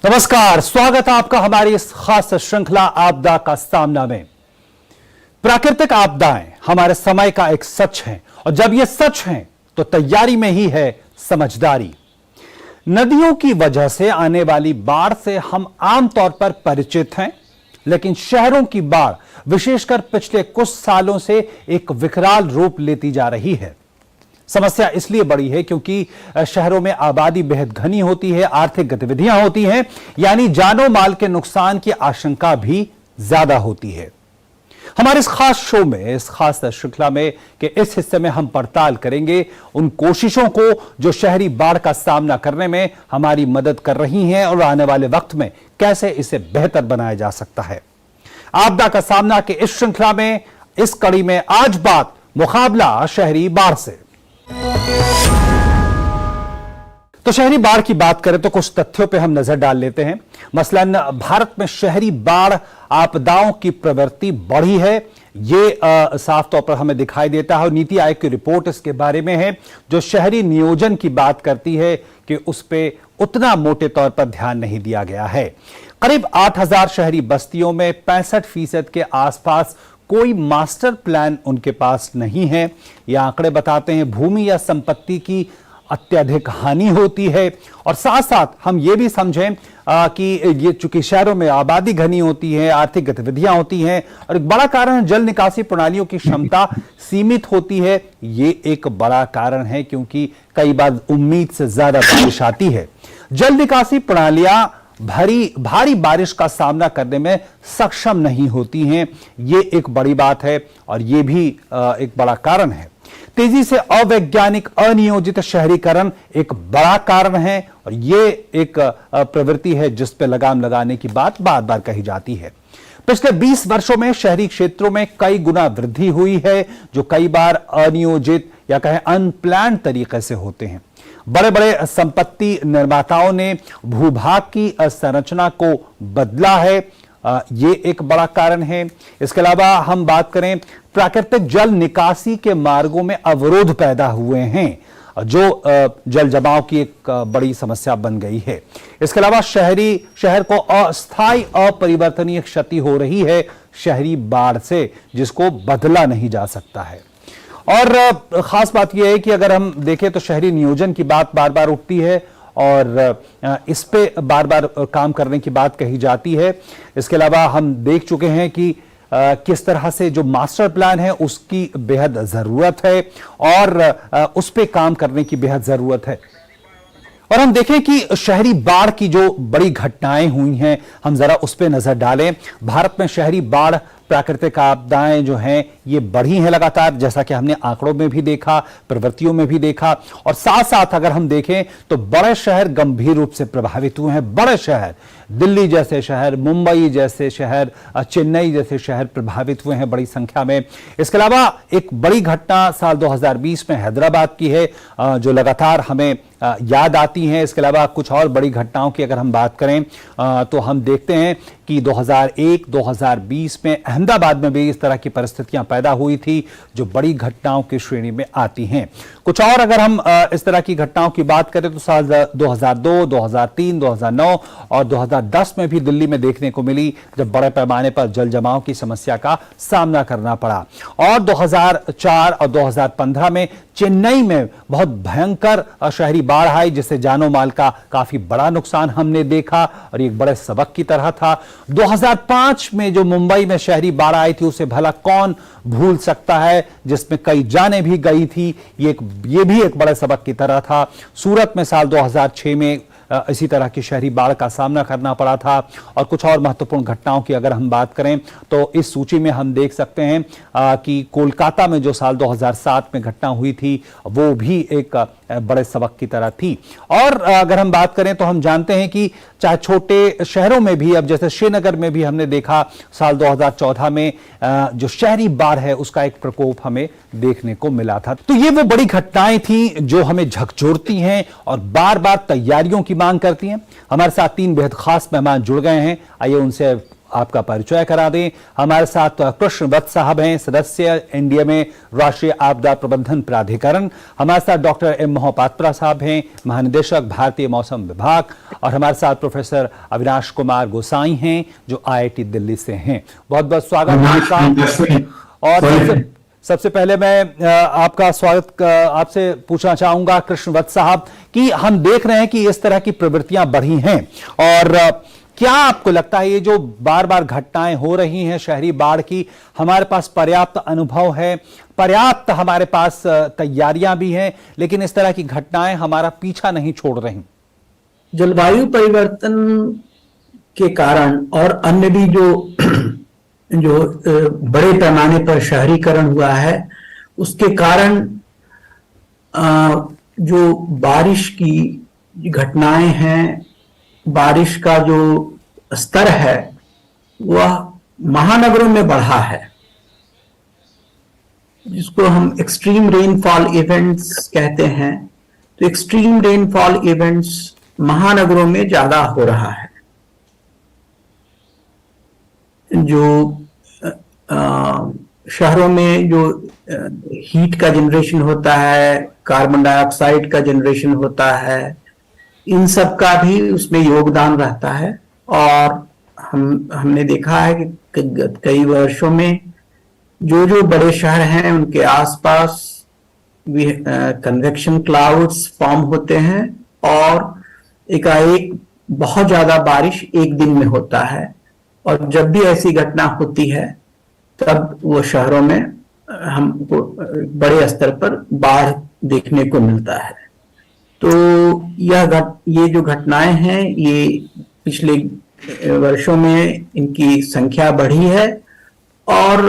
नमस्कार, स्वागत है आपका हमारी इस खास श्रृंखला आपदा का सामना में। प्राकृतिक आपदाएं हमारे समय का एक सच है और जब यह सच है तो तैयारी में ही है समझदारी। नदियों की वजह से आने वाली बाढ़ से हम आमतौर पर परिचित हैं, लेकिन शहरों की बाढ़ विशेषकर पिछले कुछ सालों से एक विकराल रूप लेती जा रही है। समस्या इसलिए बड़ी है क्योंकि शहरों में आबादी बेहद घनी होती है, आर्थिक गतिविधियां होती हैं, यानी जानो माल के नुकसान की आशंका भी ज्यादा होती है। हमारे इस खास शो में, इस खास श्रृंखला में के इस हिस्से में हम पड़ताल करेंगे उन कोशिशों को जो शहरी बाढ़ का सामना करने में हमारी मदद कर रही हैं और आने वाले वक्त में कैसे इसे बेहतर बनाया जा सकता है। आपदा का सामना के इस श्रृंखला में, इस कड़ी में आज बात मुकाबला शहरी बाढ़ से। तो शहरी बाढ़ की बात करें तो कुछ तथ्यों पे हम नजर डाल लेते हैं। मसलन भारत में शहरी बाढ़ आपदाओं की प्रवृत्ति बढ़ी है, ये साफ तौर पर हमें दिखाई देता है और नीति आयोग की रिपोर्ट इसके बारे में है, जो शहरी नियोजन की बात करती है कि उस पे उतना मोटे तौर पर ध्यान नहीं दिया गया है। करीब 8,000 शहरी बस्तियों में 65% के आसपास कोई मास्टर प्लान उनके पास नहीं है। ये आंकड़े बताते हैं भूमि या संपत्ति की अत्यधिक हानि होती है और साथ साथ हम ये भी समझें कि ये चूंकि शहरों में आबादी घनी होती है, आर्थिक गतिविधियां होती हैं और एक बड़ा कारण जल निकासी प्रणालियों की क्षमता सीमित होती है। ये एक बड़ा कारण है क्योंकि कई बार उम्मीद से ज्यादा बारिश आती है। जल निकासी प्रणालियां भारी बारिश का सामना करने में सक्षम नहीं होती हैं, ये एक बड़ी बात है और ये भी एक बड़ा कारण है। तेजी से अवैज्ञानिक अनियोजित शहरीकरण एक बड़ा कारण है और ये एक प्रवृत्ति है जिस पे लगाम लगाने की बात बार बार कही जाती है। पिछले 20 वर्षों में शहरी क्षेत्रों में कई गुना वृद्धि हुई है, जो कई बार अनियोजित या कहें अनप्लान्ड तरीके से होते हैं। बड़े बड़े संपत्ति निर्माताओं ने भूभाग की संरचना को बदला है, ये एक बड़ा कारण है। इसके अलावा हम बात करें प्राकृतिक जल निकासी के मार्गों में अवरोध पैदा हुए हैं, जो जल जमाव की एक बड़ी समस्या बन गई है। इसके अलावा शहर को अस्थायी अपरिवर्तनीय क्षति हो रही है शहरी बाढ़ से, जिसको बदला नहीं जा सकता है। और खास बात यह है कि अगर हम देखें तो शहरी नियोजन की बात बार बार उठती है और इस पे बार बार काम करने की बात कही जाती है। इसके अलावा हम देख चुके हैं कि किस तरह से जो मास्टर प्लान है उसकी बेहद जरूरत है और उस पे काम करने की बेहद जरूरत है। और हम देखें कि शहरी बाढ़ की जो बड़ी घटनाएं हुई हैं, हम जरा उस पे नजर डालें। भारत में शहरी बाढ़ प्राकृतिक आपदाएं जो हैं ये बढ़ी हैं लगातार, जैसा कि हमने आंकड़ों में भी देखा, प्रवृत्तियों में भी देखा। और साथ साथ अगर हम देखें तो बड़े शहर गंभीर रूप से प्रभावित हुए हैं। बड़े शहर, दिल्ली जैसे शहर, मुंबई जैसे शहर, चेन्नई जैसे शहर प्रभावित हुए हैं बड़ी संख्या में। इसके अलावा एक बड़ी घटना साल 2020 में हैदराबाद की है, जो लगातार हमें याद आती हैं। इसके अलावा कुछ और बड़ी घटनाओं की अगर हम बात करें तो हम देखते हैं कि 2001-2020 में अहमदाबाद में भी इस तरह की परिस्थितियां पैदा हुई थी, जो बड़ी घटनाओं की श्रेणी में आती हैं। कुछ और अगर हम इस तरह की घटनाओं की बात करें तो साल 2002, 2003, 2009 और 2010 में भी दिल्ली में देखने को मिली, जब बड़े पैमाने पर जल जमाव की समस्या का सामना करना पड़ा। और 2004 और 2015 में चेन्नई में बहुत भयंकर शहरी बाढ़ आई, जिससे जानो माल का काफी बड़ा नुकसान हमने देखा और एक बड़े सबक की तरह था। 2005 में जो मुंबई में शहरी बाढ़ आई थी, उसे भला कौन भूल सकता है, जिसमें कई जानें भी गई थी। ये भी एक बड़े सबक की तरह था। सूरत में साल 2006 में इसी तरह की शहरी बाढ़ का सामना करना पड़ा था। और कुछ और महत्वपूर्ण घटनाओं की अगर हम बात करें तो इस सूची में हम देख सकते हैं कि कोलकाता में जो साल 2007 में घटना हुई थी, वो भी एक बड़े सबक की तरह थी। और अगर हम बात करें तो हम जानते हैं कि चाहे छोटे शहरों में भी, अब जैसे श्रीनगर में भी हमने देखा साल 2014 में जो शहरी बाढ़ है उसका एक प्रकोप हमें देखने को मिला था। तो ये वो बड़ी घटनाएं थी जो हमें झकझोरती हैं और बार बार तैयारियों की मांग करती हैं। हमारे साथ तीन बेहद खास मेहमान जुड़ गए हैं, आइए उनसे आपका परिचय करा दें। हमारे साथ कृष्ण वत्स साहब हैं, सदस्य एनडीए में राष्ट्रीय आपदा प्रबंधन प्राधिकरण। हमारे साथ डॉक्टर एम मोहपात्रा साहब हैं, महानिदेशक भारतीय मौसम विभाग। और हमारे साथ प्रोफेसर अविनाश कुमार गोसाई हैं, जो आईआईटी दिल्ली से हैं। बहुत बहुत स्वागत आपका। और सबसे पहले मैं आपका स्वागत आपसे पूछना चाहूंगा कृष्ण वत्स साहब कि हम देख रहे हैं कि इस तरह की प्रवृत्तियां बढ़ी हैं, और क्या आपको लगता है ये जो बार बार घटनाएं हो रही हैं शहरी बाढ़ की, हमारे पास पर्याप्त अनुभव है, पर्याप्त हमारे पास तैयारियां भी हैं, लेकिन इस तरह की घटनाएं हमारा पीछा नहीं छोड़ रही? जलवायु परिवर्तन के कारण और अन्य भी जो बड़े पैमाने पर शहरीकरण हुआ है, उसके कारण जो बारिश की घटनाएं हैं, बारिश का जो स्तर है वह महानगरों में बढ़ा है, जिसको हम एक्सट्रीम रेनफॉल इवेंट्स कहते हैं। तो एक्सट्रीम रेनफॉल इवेंट्स महानगरों में ज्यादा हो रहा है। जो शहरों में जो हीट का जनरेशन होता है, कार्बन डाइऑक्साइड का जनरेशन होता है, इन सब का भी उसमें योगदान रहता है। और हमने देखा है कि कई वर्षों में जो बड़े शहर हैं उनके आसपास भी कन्वेक्शन क्लाउड्स फॉर्म होते हैं, और एकाएक बहुत ज्यादा बारिश एक दिन में होता है। और जब भी ऐसी घटना होती है तब वो शहरों में हमको बड़े स्तर पर बाढ़ देखने को मिलता है। तो ये जो घटनाएं हैं, ये पिछले वर्षों में इनकी संख्या बढ़ी है। और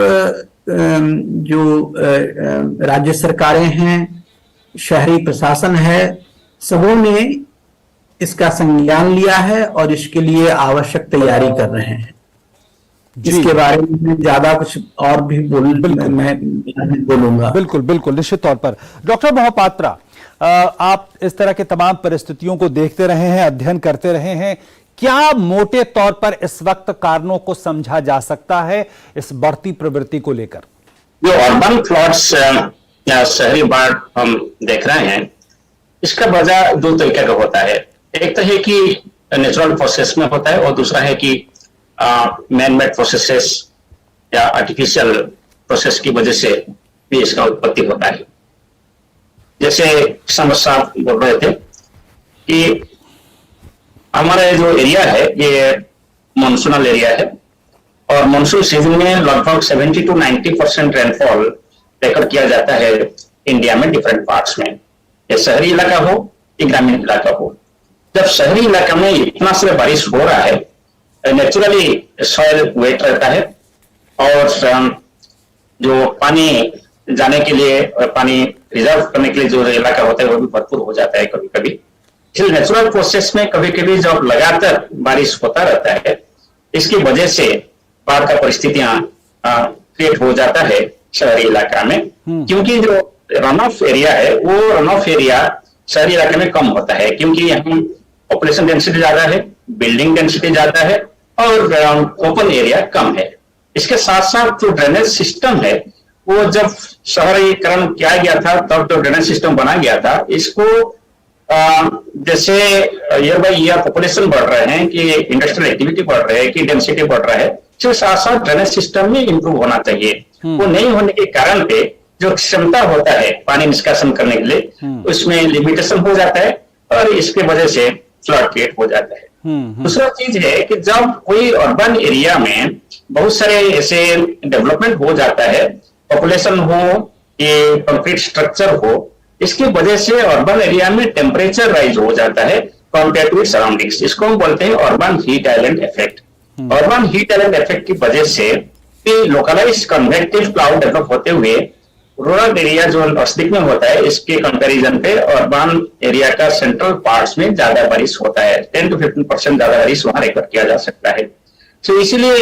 जो राज्य सरकारें हैं, शहरी प्रशासन है, सबों ने इसका संज्ञान लिया है और इसके लिए आवश्यक तैयारी कर रहे हैं। इसके बारे में ज्यादा कुछ और भी मैं बोलूंगा। बिल्कुल बिल्कुल, निश्चित तौर पर। डॉक्टर मोहपात्रा, आप इस तरह के तमाम परिस्थितियों को देखते रहे हैं, अध्ययन करते रहे हैं। क्या मोटे तौर पर इस वक्त कारणों को समझा जा सकता है इस बढ़ती प्रवृत्ति को लेकर? जो अर्बन फ्लड्स या शहरी बाढ़ हम देख रहे हैं, इसका वजह दो तरीके का होता है। एक तो है कि नेचुरल प्रोसेस में होता है, और दूसरा है कि मैन मेड प्रोसेसेस या आर्टिफिशियल प्रोसेस की वजह से भी इसका उत्पत्ति होता है। जैसे समस्या बोल रहे थे कि हमारा जो एरिया है ये मानसूनल एरिया है, और मानसून सीजन में लगभग 70 to 90% रेनफॉल रिकॉर्ड किया जाता है इंडिया में डिफरेंट पार्ट्स में, ये शहरी इलाका हो या ग्रामीण इलाका हो। जब शहरी इलाका में इतना से बारिश हो रहा है, नेचुरली सॉइल वेट रहता है, और जो पानी जाने के लिए, पानी रिजर्व करने के लिए जो इलाका होता है वो भी भरपूर हो जाता है कभी कभी। इसलिए नेचुरल प्रोसेस में कभी कभी जब लगातार बारिश होता रहता है, इसकी वजह से बाढ़ का परिस्थितियां क्रिएट हो जाता है शहरी इलाका में। क्योंकि जो रन ऑफ एरिया है वो रन ऑफ एरिया शहरी इलाके में कम होता है, क्योंकि यहाँ पॉपुलेशन डेंसिटी ज्यादा है, बिल्डिंग डेंसिटी ज्यादा है, और ओपन एरिया कम है। इसके साथ साथ जो ड्रेनेज सिस्टम है, वो जब शहरीकरण किया गया था तब जो ड्रेनेज सिस्टम बना गया था, इसको जैसे ईयर बाय ईयर पॉपुलेशन बढ़ रहे हैं, कि इंडस्ट्रियल एक्टिविटी बढ़ रही है, कि डेंसिटी बढ़ रहा है, इसके साथ साथ ड्रेनेज सिस्टम में इंप्रूव होना चाहिए। वो नहीं होने के कारण पे जो क्षमता होता है पानी निष्कासन करने के लिए, उसमें लिमिटेशन हो जाता है, और इसके वजह से फ्लड क्रिएट हो जाता है। दूसरा चीज है कि जब कोई अर्बन एरिया में बहुत सारे ऐसे डेवलपमेंट हो जाता है, पॉपुलेशन हो, ये कंक्रीट स्ट्रक्चर हो, इसकी वजह से अर्बन एरिया में टेम्परेचर राइज हो जाता है कंपेयर टू इट्स सराउंडिंग्स। इसको हम बोलते हैं urban heat island effect. Urban heat island effect की वजह से लोकलाइज्ड कन्वेक्टिव क्लाउड डेवलप होते हुए रूरल एरिया जो नजदीक में होता है, इसके कंपैरिजन पे अर्बन एरिया का सेंट्रल पार्ट्स में ज्यादा बारिश होता है। 10 to 15% ज्यादा बारिश वहां रिकॉर्ड किया जा सकता है। तो इसीलिए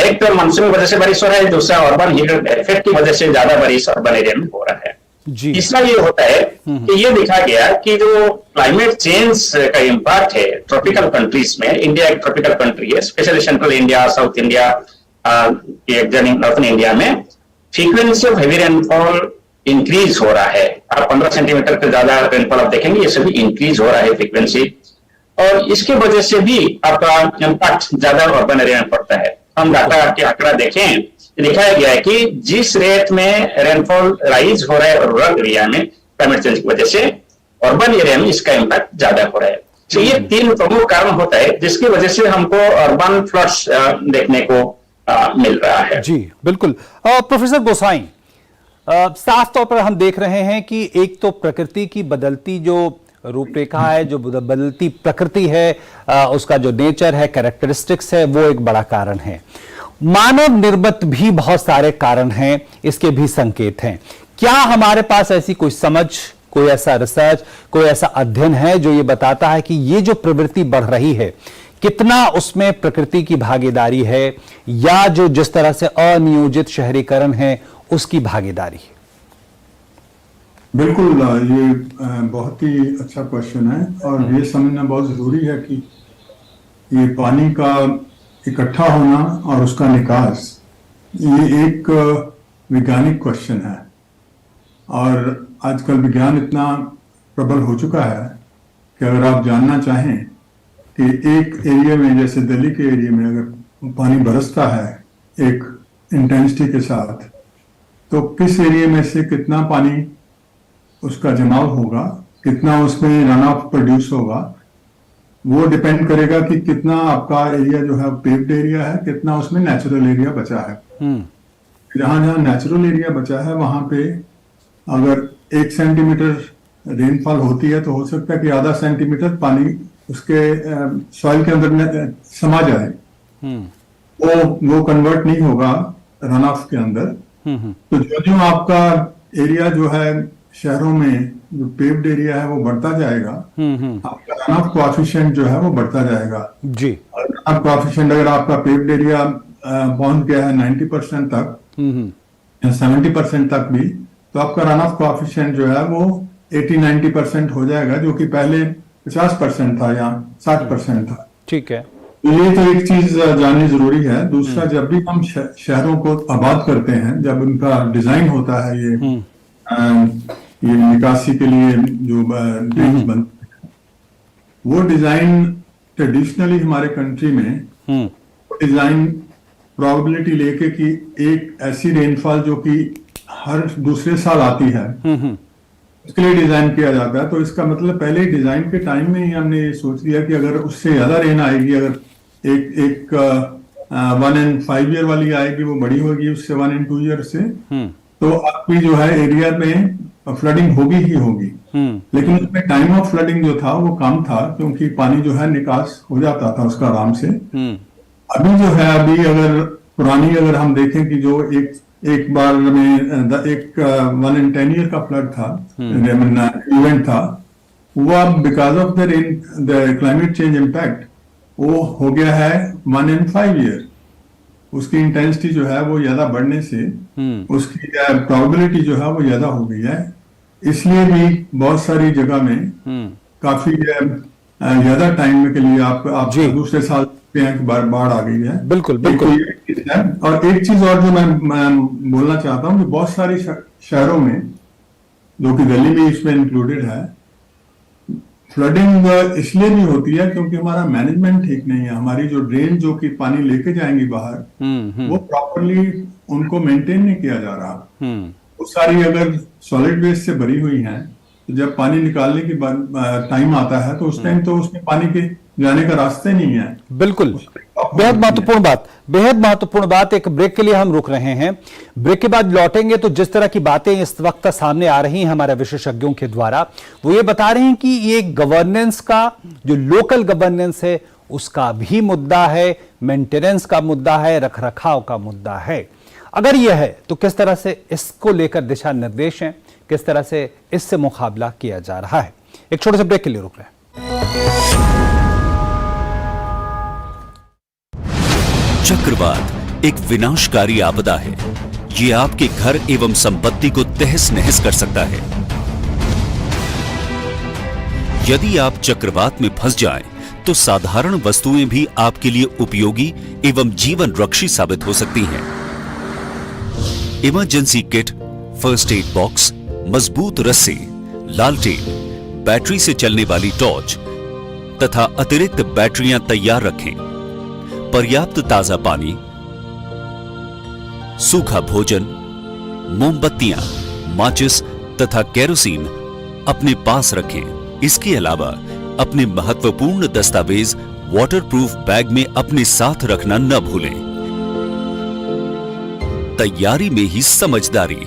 एक तो मानसून की वजह से बारिश हो रहा है, दूसरा अर्बन हीट इफेक्ट की वजह से ज्यादा बारिश अर्बन एरिया में हो रहा है। जी। तीसरा ये होता है कि ये देखा गया कि जो क्लाइमेट चेंज का इम्पैक्ट है ट्रॉपिकल कंट्रीज में, इंडिया एक ट्रॉपिकल कंट्री है, specially central India, south India, northern India में frequency of heavy rainfall increase हो रहा है। आप 15 सेंटीमीटर से ज्यादा रेनफॉल आप देखेंगे, ये सभी इंक्रीज हो रहा है फ्रीक्वेंसी, और इसके वजह से भी आपका इम्पैक्ट ज्यादा अर्बन एरिया में पड़ता है। हम डाटा के आंकड़ा देखें, दिखाया गया है कि जिस रेट में रेनफॉल राइज हो रहा है रूरल एरिया में क्लाइमेट चेंज की वजह से, अर्बन एरिया में इसका इम्पैक्ट ज्यादा हो रहा है। तो ये 3 प्रमुख कारण होता है जिसकी वजह से हमको अर्बन फ्लड्स देखने को मिल रहा है। जी बिल्कुल। प्रोफेसर गोसाई, साफ तौर पर हम देख रहे हैं कि एक तो प्रकृति की बदलती जो रूपरेखा है, जो बदलती प्रकृति है, उसका जो नेचर है, कैरेक्टरिस्टिक्स है, वो एक बड़ा कारण है। मानव निर्मित भी बहुत सारे कारण हैं, इसके भी संकेत हैं। क्या हमारे पास ऐसी कोई समझ, कोई ऐसा रिसर्च, कोई ऐसा अध्ययन है जो ये बताता है कि ये जो प्रवृत्ति बढ़ रही है, कितना उसमें प्रकृति की भागीदारी है, या जो जिस तरह से अनियोजित शहरीकरण है उसकी भागीदारी है? बिल्कुल, ये बहुत ही अच्छा क्वेश्चन है, और ये समझना बहुत जरूरी है कि ये पानी का इकट्ठा होना और उसका निकास, ये एक वैज्ञानिक क्वेश्चन है। और आजकल विज्ञान इतना प्रबल हो चुका है कि अगर आप जानना चाहें कि एक एरिया में, जैसे दिल्ली के एरिया में अगर पानी बरसता है एक इंटेंसिटी के साथ, तो किस एरिया में से कितना पानी उसका जमाव होगा, कितना उसमें रन ऑफ प्रोड्यूस होगा, वो डिपेंड करेगा कि कितना आपका एरिया जो है पेव्ड एरिया है, कितना उसमें नेचुरल एरिया बचा है। जहां जहां नेचुरल एरिया बचा है वहां पे अगर 1 सेंटीमीटर रेनफॉल होती है तो हो सकता है कि आधा सेंटीमीटर पानी उसके सॉइल के अंदर समा जाए, वो कन्वर्ट नहीं होगा रन ऑफ के अंदर। तो जो आपका एरिया जो है शहरों में जो पेव्ड एरिया है वो बढ़ता जाएगा, आपका रन ऑफ कोएफिशिएंट जो है वो बढ़ता जाएगा। जी। रन ऑफ कोएफिशिएंट अगर आपका पेव्ड एरिया पहुंच गया है 90% तक या 70% तक भी, तो आपका रन ऑफ कोएफिशिएंट जो है वो 80-90% हो जाएगा, जो कि पहले 50% था या 60% था। ठीक है। ये तो एक चीज जाननी जरूरी है। दूसरा, जब भी हम शहरों को आबाद करते हैं, जब उनका डिजाइन होता है, ये निकासी के लिए जो ड्रेन्स बनते हैं, वो डिजाइन ट्रेडिशनली हमारे कंट्री में डिजाइन प्रोबेबिलिटी लेके कि एक ऐसी रेनफॉल जो कि हर दूसरे साल आती है, उसके लिए डिजाइन किया जाता है। तो इसका मतलब पहले डिजाइन के टाइम में ही हमने ये सोच लिया कि अगर उससे ज्यादा रेन आएगी, अगर एक 1 in 5 year वाली आएगी, वो बड़ी होगी उससे 1 in 2 year से, तो आपकी जो है एरिया में फ्लडिंग होगी ही होगी। लेकिन उसमें टाइम ऑफ फ्लडिंग जो था वो कम था, क्योंकि पानी जो है निकास हो जाता था उसका आराम से। अभी जो है, अभी अगर अगर हम देखें कि जो एक बार में 1 in 10 year का फ्लड था, इवेंट था, वो अब because of the climate change impact वो हो गया है 1 in 5 year। उसकी इंटेंसिटी जो है वो ज्यादा बढ़ने से उसकी प्रोबेबिलिटी जो है वो ज्यादा हो गई है। इसलिए भी बहुत सारी जगह में काफी ज्यादा टाइम के लिए आप दूसरे साल बाढ़ आ गई है। बिल्कुल बिल्कुल। और एक चीज और जो मैं बोलना चाहता हूँ कि बहुत सारे शहरों में, जो कि दिल्ली भी इसमें इंक्लूडेड है, फ्लडिंग इसलिए भी होती है क्योंकि हमारा मैनेजमेंट ठीक नहीं है। हमारी जो ड्रेन जो कि पानी लेके जाएंगी बाहर, वो प्रॉपरली उनको मेंटेन नहीं किया जा रहा। वो सारी अगर सॉलिड वेस्ट से भरी हुई हैं, तो जब पानी निकालने की टाइम आता है तो उस टाइम तो उसमें पानी के जाने का रास्ता नहीं है। बिल्कुल, बेहद महत्वपूर्ण बात। एक ब्रेक के लिए हम रुक रहे हैं, ब्रेक के बाद लौटेंगे तो जिस तरह की बातें इस वक्त सामने आ रही हैं हमारे विशेषज्ञों के द्वारा, वो ये बता रहे हैं कि ये गवर्नेंस का, जो लोकल गवर्नेंस है, उसका भी मुद्दा है, मेंटेनेंस का मुद्दा है, रखरखाव का मुद्दा है। अगर यह है तो किस तरह से इसको लेकर दिशा निर्देश हैं, किस तरह से इससे मुकाबला किया जा रहा है। एक छोटे से ब्रेक के लिए रुक रहे हैं। चक्रवात एक विनाशकारी आपदा है। ये आपके घर एवं संपत्ति को तहस नहस कर सकता है। यदि आप चक्रवात में फंस जाएं, तो साधारण वस्तुएं भी आपके लिए उपयोगी एवं जीवन रक्षी साबित हो सकती हैं। Emergency kit, first aid box, मजबूत रस्सी, लालटेन, बैटरी से चलने वाली टॉर्च तथा अतिरिक्त बैटरियां तैयार रखें। पर्याप्त ताजा पानी, सूखा भोजन, मोमबत्तियां, माचिस तथा केरोसिन अपने पास रखें। इसके अलावा अपने महत्वपूर्ण दस्तावेज वाटरप्रूफ बैग में अपने साथ रखना न भूलें। तैयारी में ही समझदारी।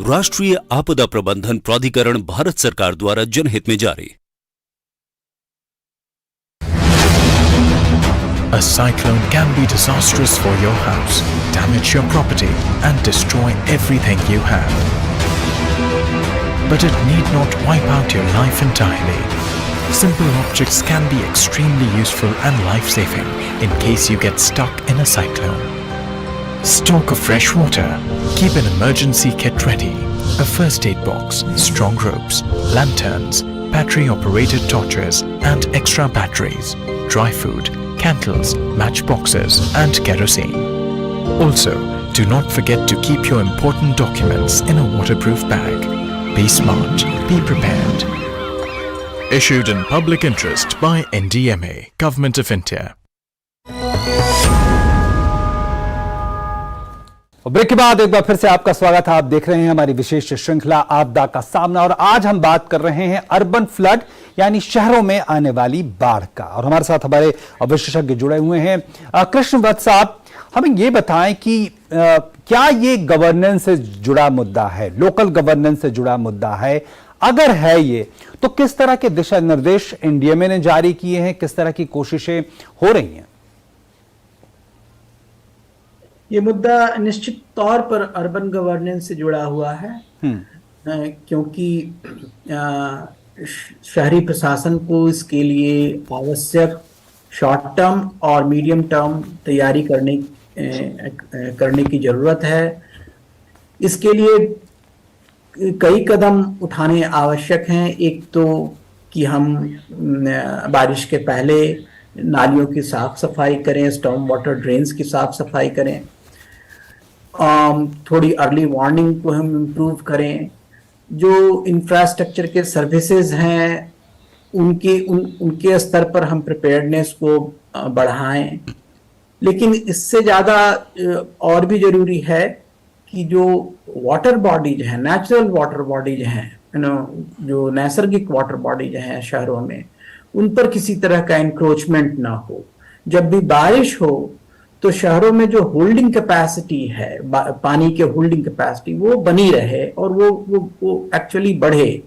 राष्ट्रीय आपदा प्रबंधन प्राधिकरण, भारत सरकार द्वारा जनहित में जारी। A cyclone can be disastrous for your house, damage your property, and destroy everything you have. But it need not wipe out your life entirely. Simple objects can be extremely useful and life-saving in case you get stuck in a cyclone. Stock of fresh water. Keep an emergency kit ready. A first aid box, strong ropes, lanterns, battery-operated torches, and extra batteries. Dry food, candles, matchboxes, and kerosene. Also, do not forget to keep your important documents in a waterproof bag. Be smart, be prepared. Issued in public interest by NDMA, Government of India. Break के बाद एक बार फिर से आपका स्वागत है। आप देख रहे हैं हमारी विशेष श्रृंखला आपदा का सामना, और आज हम बात कर रहे हैं अर्बन फ्लड यानी शहरों में आने वाली बाढ़ का। और हमारे साथ हमारे विशेषज्ञ जुड़े हुए हैं। कृष्णवत्स साहब, हमें ये बताएं कि क्या ये गवर्नेंस से जुड़ा मुद्दा है, लोकल गवर्नेंस से जुड़ा मुद्दा है? अगर है ये, तो किस तरह के दिशा निर्देश एनडीएमए ने जारी किए हैं, किस तरह की कोशिशें हो रही हैं? ये मुद्दा निश्चित तौर पर अर्बन गवर्नेंस से जुड़ा हुआ है, क्योंकि शहरी प्रशासन को इसके लिए आवश्यक शॉर्ट टर्म और मीडियम टर्म तैयारी करने की जरूरत है। इसके लिए कई कदम उठाने आवश्यक हैं। एक तो कि हम बारिश के पहले नालियों की साफ सफाई करें, स्टॉर्म वाटर ड्रेन्स की साफ सफाई करें, थोड़ी अर्ली वार्निंग को हम इम्प्रूव करें, जो इंफ्रास्ट्रक्चर के सर्विसेज हैं उनके स्तर पर हम प्रिपेयर्डनेस को बढ़ाएं। लेकिन इससे ज़्यादा और भी ज़रूरी है कि जो वाटर बॉडीज हैं, नेचुरल वाटर बॉडीज हैं, जो नैसर्गिक वाटर बॉडीज हैं शहरों में, उन पर किसी तरह का इंक्रोचमेंट ना हो। जब भी बारिश हो तो शहरों में जो होल्डिंग कैपेसिटी है, पानी के होल्डिंग कैपेसिटी, वो बनी रहे और वो एक्चुअली बढ़े।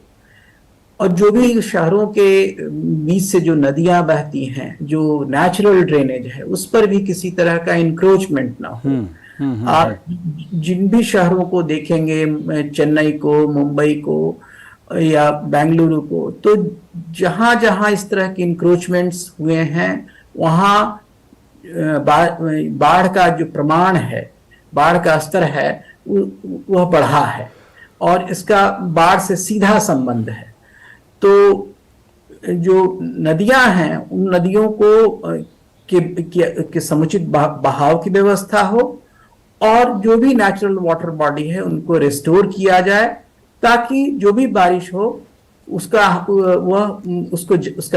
और जो भी शहरों के बीच से जो नदियां बहती हैं, जो नेचुरल ड्रेनेज है, उस पर भी किसी तरह का इंक्रोचमेंट ना हो। आप जिन भी शहरों को देखेंगे, चेन्नई को, मुंबई को या बेंगलुरु को, तो जहां जहां इस तरह के इंक्रोचमेंट्स हुए हैं, वहां बाढ़ का जो प्रमाण है, बाढ़ का स्तर है, वह बढ़ा है और इसका बाढ़ से सीधा संबंध है। तो जो नदियां हैं, उन नदियों को के समुचित बहाव की व्यवस्था हो और जो भी नेचुरल वाटर बॉडी है उनको रिस्टोर किया जाए, ताकि जो भी बारिश हो उसका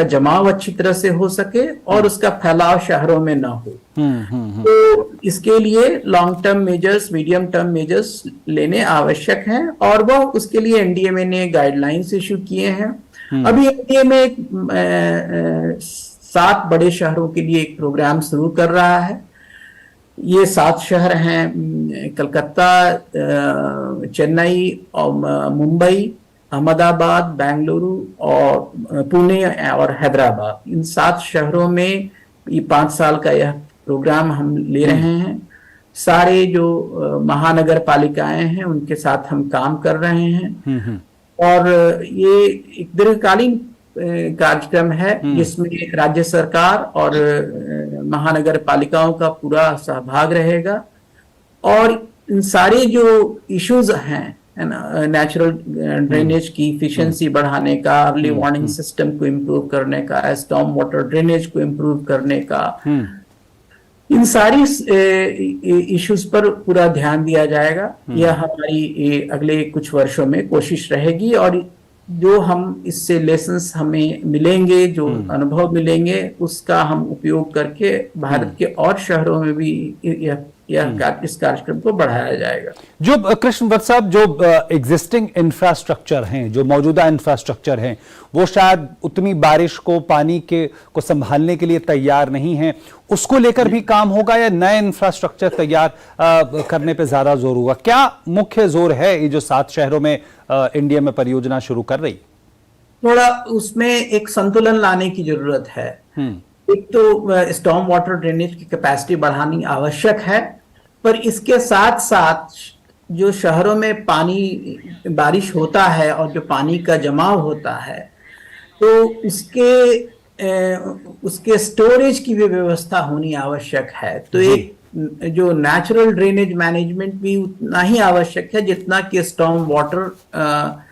जमाव अच्छी तरह से हो सके और उसका फैलाव शहरों में ना हो। तो इसके लिए long term measures, medium term measures लेने आवश्यक हैं और वह उसके लिए एनडीएमए ने गाइडलाइंस इशू किए हैं। अभी एनडीएमए 7 बड़े शहरों के लिए एक प्रोग्राम शुरू कर रहा है। ये 7 शहर हैं: कलकत्ता, चेन्नई और मुंबई, अहमदाबाद, बेंगलुरु और पुणे और हैदराबाद। इन 7 शहरों में ये 5 साल का यह प्रोग्राम हम ले रहे हैं। सारे जो महानगर पालिकाएं हैं उनके साथ हम काम कर रहे हैं और ये एक दीर्घकालीन कार्यक्रम है जिसमें राज्य सरकार और महानगर पालिकाओं का पूरा सहभाग रहेगा। और इन सारे जो इश्यूज हैं, है ना, नेचुरल ड्रेनेज की इफिशिएंसी बढ़ाने का, अर्ली वार्निंग सिस्टम को इम्प्रूव करने का, स्टॉर्म वाटर ड्रेनेज को इम्प्रूव करने का, इन सारी इश्यूज पर पूरा ध्यान दिया जाएगा। यह हमारी अगले कुछ वर्षों में कोशिश रहेगी, और जो हम इससे लेसन्स हमें मिलेंगे, जो अनुभव मिलेंगे, उसका हम उपयोग करके भारत के और शहरों में भी इस कार्यक्रम को बढ़ाया जाएगा। जो कृष्णवत साहब, जो एग्जिस्टिंग इंफ्रास्ट्रक्चर हैं, जो मौजूदा इंफ्रास्ट्रक्चर हैं, वो शायद उतनी बारिश को, पानी को संभालने के लिए तैयार नहीं है, उसको लेकर भी काम होगा, या नए इंफ्रास्ट्रक्चर तैयार करने पे ज्यादा जोर होगा? क्या मुख्य जोर है ये जो 7 शहरों में इंडिया में परियोजना शुरू कर रही? थोड़ा उसमें एक संतुलन लाने की जरूरत है। एक तो स्टॉर्म वाटर ड्रेनेज की कैपेसिटी बढ़ानी आवश्यक है, पर इसके साथ साथ जो शहरों में पानी, बारिश होता है और जो पानी का जमाव होता है, तो उसके स्टोरेज की भी व्यवस्था होनी आवश्यक है। तो एक जो नेचुरल ड्रेनेज मैनेजमेंट भी उतना ही आवश्यक है जितना कि स्टॉर्म वाटर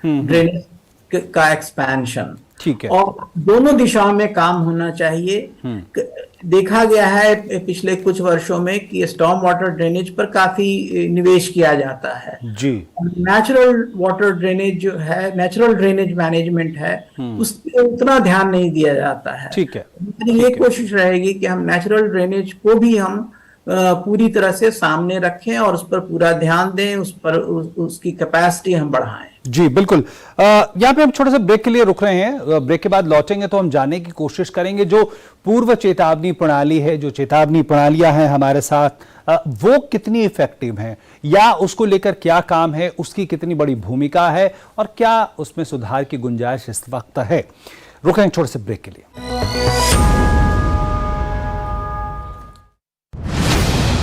ड्रेनेज का एक्सपेंशन। ठीक है। और दोनों दिशाओं में काम होना चाहिए। देखा गया है पिछले कुछ वर्षों में कि स्टॉर्म वाटर ड्रेनेज पर काफी निवेश किया जाता है जी। नेचुरल वाटर ड्रेनेज जो है, नेचुरल ड्रेनेज मैनेजमेंट है, उस पर उतना ध्यान नहीं दिया जाता है। ठीक है। ये कोशिश रहेगी कि हम नेचुरल ड्रेनेज को भी हम पूरी तरह से सामने रखें और उस पर पूरा ध्यान दें, उस पर उसकी कैपेसिटी हम बढ़ाएं। जी बिल्कुल। यहाँ पे हम छोटे से ब्रेक के लिए रुक रहे हैं। ब्रेक के बाद लौटेंगे तो हम जानने की कोशिश करेंगे जो पूर्व चेतावनी प्रणाली है, जो चेतावनी प्रणालियां हैं हमारे साथ, वो कितनी इफेक्टिव हैं, या उसको लेकर क्या काम है, उसकी कितनी बड़ी भूमिका है, और क्या उसमें सुधार की गुंजाइश इस वक्त है। रुकेंगे छोटे से ब्रेक के लिए।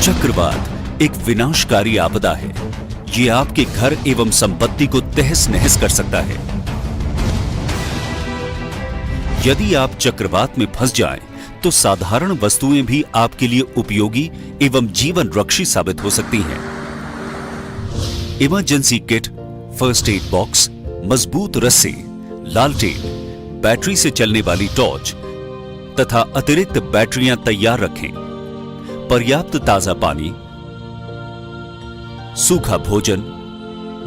चक्रवात एक विनाशकारी आपदा है। ये आपके घर एवं संपत्ति को तहस नहस कर सकता है। यदि आप चक्रवात में फंस जाएं, तो साधारण वस्तुएं भी आपके लिए उपयोगी एवं जीवन रक्षी साबित हो सकती हैं। Emergency kit, first aid box, मजबूत रस्सी, लालटेन, बैटरी से चलने वाली टॉर्च तथा अतिरिक्त बैटरियां तैयार रखें। पर्याप्त ताजा पानी, सूखा भोजन,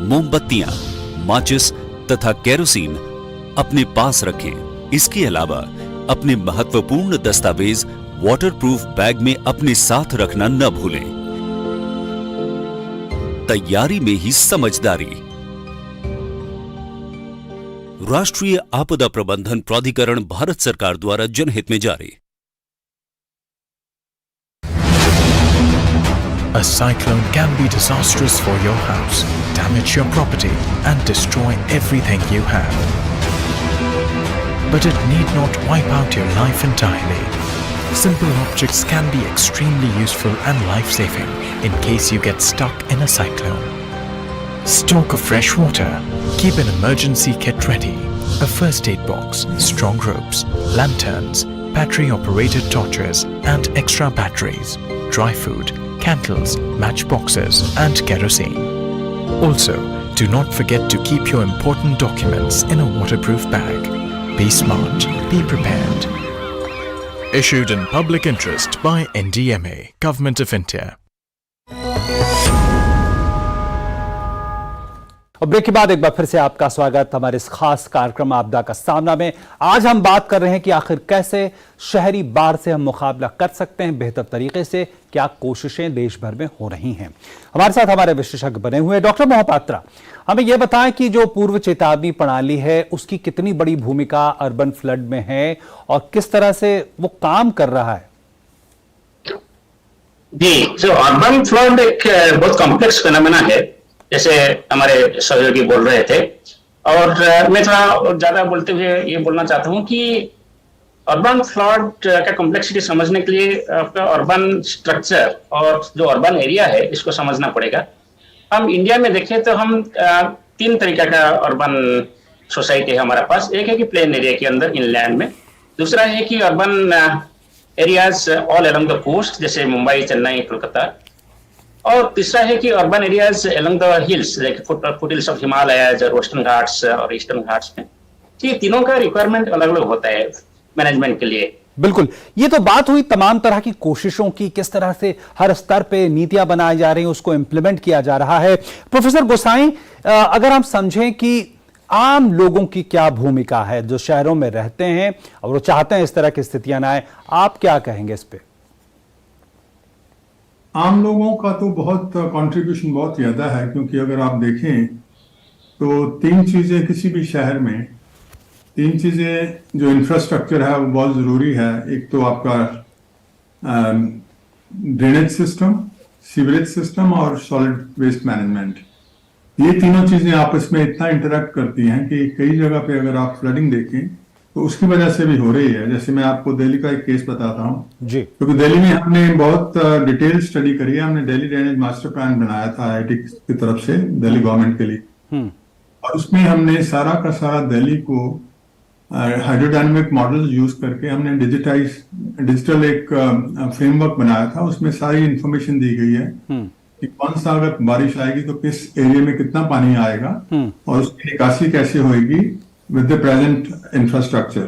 मोमबत्तियां, माचिस तथा केरोसिन अपने पास रखें। इसके अलावा अपने महत्वपूर्ण दस्तावेज वाटरप्रूफ बैग में अपने साथ रखना न भूलें। तैयारी में ही समझदारी। राष्ट्रीय आपदा प्रबंधन प्राधिकरण, भारत सरकार द्वारा जनहित में जारी। A cyclone can be disastrous for your house, damage your property, and destroy everything you have. But it need not wipe out your life entirely. Simple objects can be extremely useful and life-saving in case you get stuck in a cyclone. Stock of fresh water. Keep an emergency kit ready. A first aid box, strong ropes, lanterns, battery-operated torches, and extra batteries. Dry food, candles, matchboxes, and kerosene. Also, do not forget to keep your important documents in a waterproof bag. Be smart, be prepared. Issued in public interest by NDMA, Government of India. और break के बाद एक बार फिर से आपका स्वागत हमारे इस खास कार्यक्रम आपदा का सामना में। आज हम बात कर रहे हैं कि आखिर कैसे शहरी बाढ़ से हम मुकाबला कर सकते हैं बेहतर तरीके से, क्या कोशिशें देश भर में हो रही हैं। हमारे साथ हमारे विशेषज्ञ बने हुए हैं। डॉक्टर मोहपात्रा, हमें यह बताएं कि जो पूर्व चेतावनी प्रणाली है उसकी कितनी बड़ी भूमिका अर्बन फ्लड में है और किस तरह से वो काम कर रहा है। जी, जो अर्बन फ्लड एक बहुत कॉम्प्लेक्स फिनोमेना है, जैसे हमारे सहयोगी बोल रहे थे, और मैं थोड़ा ज्यादा बोलते हुए ये बोलना चाहता हूं कि अर्बन फ्लड का कॉम्प्लेक्सिटी समझने के लिए आपका अर्बन स्ट्रक्चर और जो अर्बन एरिया है इसको समझना पड़ेगा। हम इंडिया में देखें तो हम 3 तरीका का अर्बन सोसाइटी है हमारे पास। एक है कि प्लेन एरिया के अंदर इनलैंड में, दूसरा है कि urban areas all along the coast जैसे मुंबई, चेन्नई, कोलकाता, और तीसरा है कि urban areas along the hills like foothills of Himalayas और वेस्टर्न घाट्स और ईस्टर्न घाट्स में, ये तीनों का रिक्वायरमेंट अलग अलग होता है मैनेजमेंट के लिए। बिल्कुल, ये तो बात हुई तमाम तरह की कोशिशों की, किस तरह से हर स्तर पे नीतियां बनाई जा रही हैं, उसको इंप्लीमेंट किया जा रहा है। प्रोफेसर गोसाई, अगर हम समझें कि आम लोगों की क्या भूमिका है जो शहरों में रहते हैं और वो चाहते हैं इस तरह की स्थितियां ना आए, आप क्या कहेंगे इस पे? आम लोगों का तो बहुत कंट्रीब्यूशन बहुत ज्यादा है, क्योंकि अगर आप देखें तो तीन चीजें किसी भी शहर में, तीन चीजें जो इंफ्रास्ट्रक्चर है वो बहुत जरूरी है। एक तो आपका ड्रेनेज सिस्टम, सीवरेज सिस्टम और सॉलिड वेस्ट मैनेजमेंट। ये तीनों चीजें आपस में इतना इंटरेक्ट करती हैं कि कई जगह पे अगर आप फ्लडिंग देखें तो उसकी वजह से भी हो रही है। जैसे मैं आपको दिल्ली का एक केस बताता हूँ जी, क्योंकि दिल्ली में हमने बहुत डिटेल स्टडी करी है। हमने दिल्ली ड्रेनेज मास्टर प्लान बनाया था IIT की तरफ से दिल्ली गवर्नमेंट के लिए, और उसमें हमने सारा का सारा दिल्ली को हाइड्रोडायनेमिक मॉडल यूज करके हमने डिजिटल एक फ्रेमवर्क बनाया था। उसमें सारी इंफॉर्मेशन दी गई है कि कौन सा अगर बारिश आएगी तो किस एरिया में कितना पानी आएगा और उसकी निकासी कैसे होगी विद द प्रेजेंट इंफ्रास्ट्रक्चर।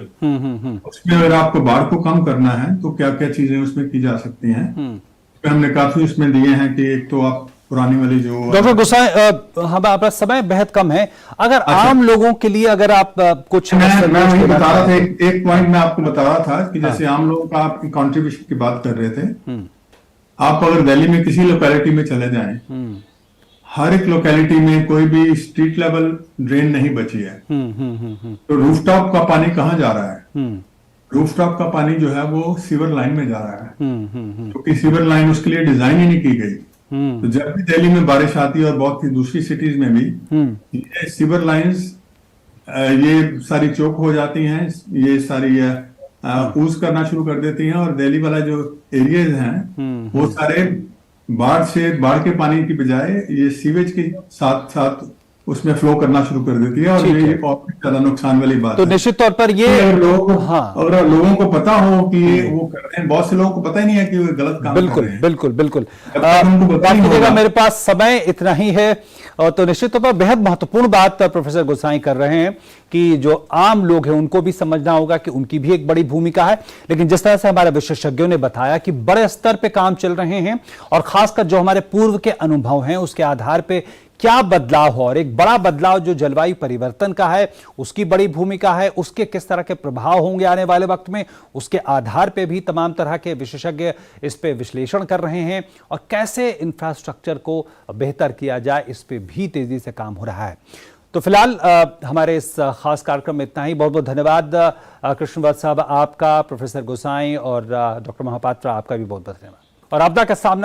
उसमें अगर आपको बाढ़ को कम करना है तो क्या क्या चीजें उसमें की जा सकती हैं। हमने काफी उसमें दिए हैं कि एक तो आप पुरानी वाली जो डॉक्टर गोसाई, हमारा समय बेहद कम है, अगर आम लोगों के लिए अगर आप कुछ मैं वही बता रहा था, एक पॉइंट मैं आपको बता रहा था कि जैसे आम लोगों का आप कंट्रीब्यूशन की बात कर रहे थे। आप अगर दिल्ली में किसी लोकेलिटी में चले जाएं, हर एक लोकेलिटी में कोई भी स्ट्रीट लेवल ड्रेन नहीं बची है। तो रूफटॉप का पानी कहाँ जा रहा है? रूफटॉप का पानी जो है वो सीवर लाइन में जा रहा है, क्योंकि सीवर लाइन उसके लिए डिजाइन ही नहीं की गई। तो जब भी दिल्ली में बारिश आती है और बहुत सी दूसरी सिटीज में भी ये सीवर लाइंस ये सारी चौक हो जाती हैं, ये सारी ऊज करना शुरू कर देती हैं, और दिल्ली वाला जो एरियाज हैं वो सारे बाढ़ के पानी की बजाय ये सीवेज के साथ साथ उसमें फ्लो करना शुरू कर देती है, और ये और ज्यादा नुकसान वाली बात तो है। निश्चित तौर पर ये अगर लोगों को पता हो कि वो कर रहे हैं, बहुत से लोगों को पता ही नहीं है कि वो गलत काम कर रहे हैं। बिल्कुल बिल्कुल उनको पता ही नहीं होगा। मेरे पास समय इतना ही है, और तो निश्चित तौर पर बेहद महत्वपूर्ण बात प्रोफेसर गोसाई कर रहे हैं कि जो आम लोग हैं उनको भी समझना होगा कि उनकी भी एक बड़ी भूमिका है। लेकिन जिस तरह से हमारे विशेषज्ञों ने बताया कि बड़े स्तर पे काम चल रहे हैं, और खासकर जो हमारे पूर्व के अनुभव हैं उसके आधार पे क्या बदलाव हो, और एक बड़ा बदलाव जो जलवायु परिवर्तन का है उसकी बड़ी भूमिका है, उसके किस तरह के प्रभाव होंगे आने वाले वक्त में, उसके आधार पे भी तमाम तरह के विशेषज्ञ इस पे विश्लेषण कर रहे हैं, और कैसे इंफ्रास्ट्रक्चर को बेहतर किया जाए इस पे भी तेजी से काम हो रहा है। तो फिलहाल हमारे इस खास कार्यक्रम में इतना ही। बहुत बहुत धन्यवाद कृष्णवत साहब आपका, प्रोफेसर गोसाई और डॉक्टर महापात्रा आपका भी बहुत बहुत धन्यवाद। और आपदा का सामना